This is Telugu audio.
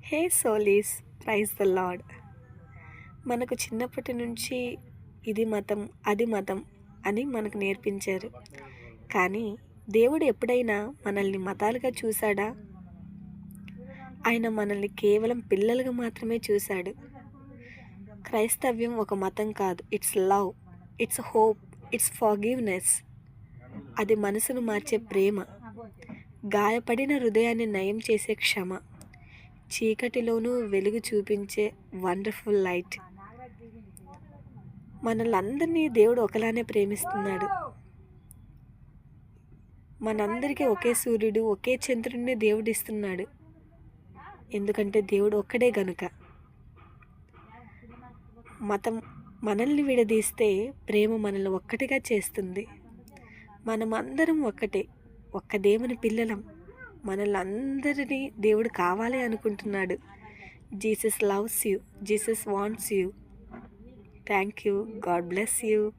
హే సోలీస్, ప్రైజ్ ద లార్డ్. మనకు చిన్నప్పటి నుంచి ఇది మతం, అది మతం అని మనకు నేర్పించారు. కానీ దేవుడు ఎప్పుడైనా మనల్ని మతాలుగా చూశాడా? ఆయన మనల్ని కేవలం పిల్లలుగా మాత్రమే చూశాడు. క్రైస్తవ్యం ఒక మతం కాదు. It's love, it's hope, it's forgiveness. అది మనసును మార్చే ప్రేమ, గాయపడిన హృదయాన్ని నయం చేసే క్షమ, చీకటిలోనూ వెలుగు చూపించే వండర్ఫుల్ లైట్. మనల్ని దేవుడు ఒకలానే ప్రేమిస్తున్నాడు. మనందరికీ ఒకే సూర్యుడు, ఒకే చంద్రుడిని దేవుడు ఇస్తున్నాడు. ఎందుకంటే దేవుడు ఒక్కడే గనుక. మతం మనల్ని విడదీస్తే ప్రేమ మనల్ని ఒక్కటిగా చేస్తుంది. మనం అందరం ఒక్కటే, ఒక్క దేవుని పిల్లలం. మనల్ని అందరినీ దేవుడు కావాలి అనుకుంటున్నాడు. Jesus loves you, Jesus wants you. Thank you. God bless you.